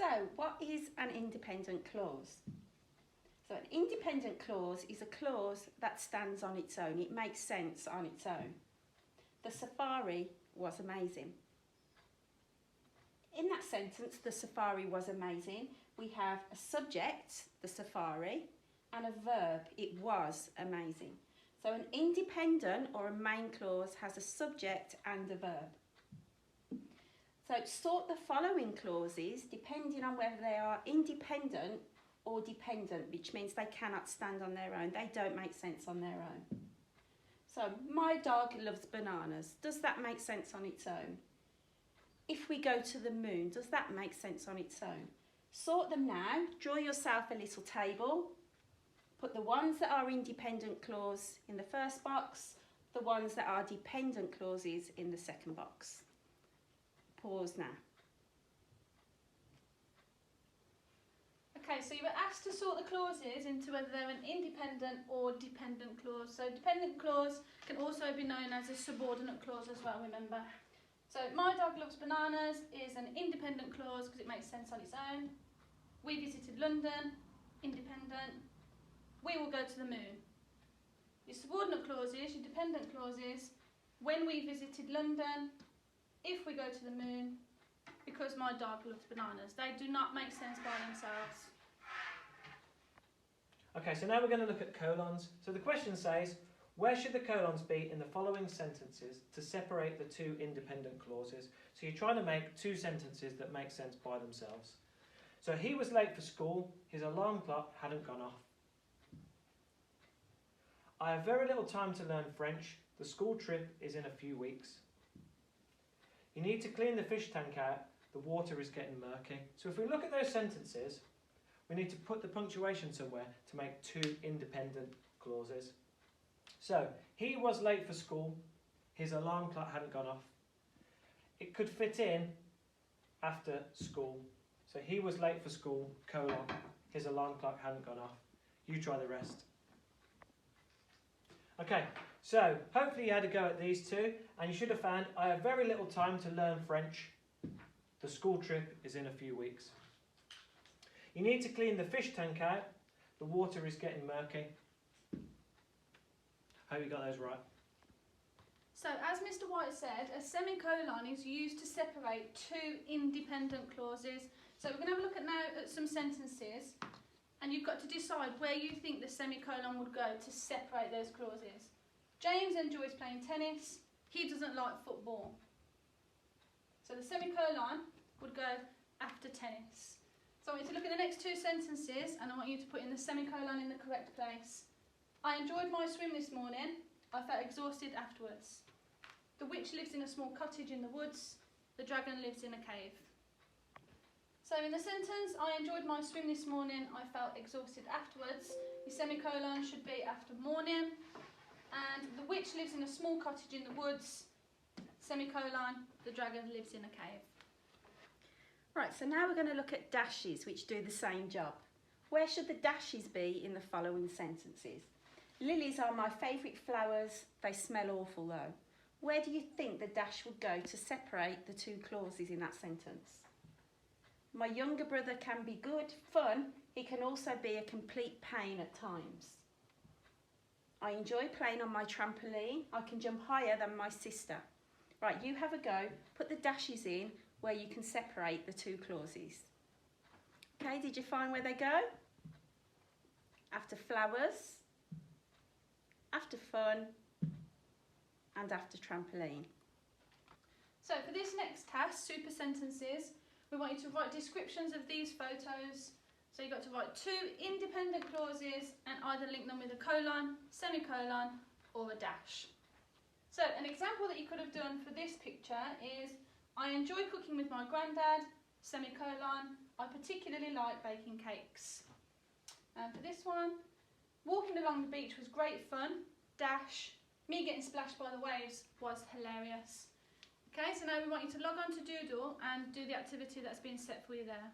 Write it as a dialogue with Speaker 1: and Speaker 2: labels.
Speaker 1: So, what is an independent clause? So an independent clause is a clause that stands on its own. It makes sense on its own. The safari was amazing. In that sentence, the safari was amazing, we have a subject, the safari, and a verb, it was amazing. So an independent or a main clause has a subject and a verb. So sort the following clauses depending on whether they are independent or dependent, which means they cannot stand on their own. They don't make sense on their own. So, my dog loves bananas. Does that make sense on its own? If we go to the moon, does that make sense on its own? Sort them now. Draw yourself a little table. Put the ones that are independent clause in the first box, the ones that are dependent clauses in the second box. Pause now.
Speaker 2: Okay, so you were asked to sort the clauses into whether they're an independent or dependent clause. So dependent clause can also be known as a subordinate clause as well, remember. So my dog loves bananas is an independent clause because it makes sense on its own. We visited London, independent. We will go to the moon. Your subordinate clauses, your dependent clauses, when we visited London, if we go to the moon, because my dog loves bananas. They do not make sense by themselves.
Speaker 3: Okay, so now we're going to look at colons. So the question says, where should the colons be in the following sentences to separate the two independent clauses? So you're trying to make two sentences that make sense by themselves. So he was late for school, his alarm clock hadn't gone off. I have very little time to learn French, the school trip is in a few weeks. You need to clean the fish tank out, the water is getting murky. So if we look at those sentences, we need to put the punctuation somewhere to make two independent clauses. So, he was late for school, his alarm clock hadn't gone off. It could fit in after school. So he was late for school, colon, his alarm clock hadn't gone off. You try the rest. Okay, so hopefully you had a go at these two and you should have found I have very little time to learn French. The school trip is in a few weeks. You need to clean the fish tank out. The water is getting murky. Hope you got those right.
Speaker 2: So as Mr. White said, a semicolon is used to separate two independent clauses. So we're going to have a look now at some sentences and you've got to decide where you think the semicolon would go to separate those clauses. James enjoys playing tennis. He doesn't like football. So the semicolon would go after tennis. So I want you to look at the next two sentences and I want you to put in the semicolon in the correct place. I enjoyed my swim this morning. I felt exhausted afterwards. The witch lives in a small cottage in the woods. The dragon lives in a cave. So in the sentence, I enjoyed my swim this morning. I felt exhausted afterwards. The semicolon should be after morning. And the witch lives in a small cottage in the woods. Semicolon, the dragon lives in a cave.
Speaker 1: Right, so now we're going to look at dashes which do the same job. Where should the dashes be in the following sentences? Lilies are my favourite flowers, they smell awful though. Where do you think the dash would go to separate the two clauses in that sentence? My younger brother can be good, fun, he can also be a complete pain at times. I enjoy playing on my trampoline, I can jump higher than my sister. Right, you have a go, put the dashes in where you can separate the two clauses. Okay, did you find where they go? After flowers, after fun, and after trampoline.
Speaker 2: So for this next task, super sentences, we want you to write descriptions of these photos. So you've got to write two independent clauses and either link them with a colon, semicolon, or a dash. So an example that you could have done for this picture is, I enjoy cooking with my granddad, semicolon, I particularly like baking cakes. And for this one, walking along the beach was great fun, dash, me getting splashed by the waves was hilarious. Okay, so now we want you to log on to Doodle and do the activity that's been set for you there.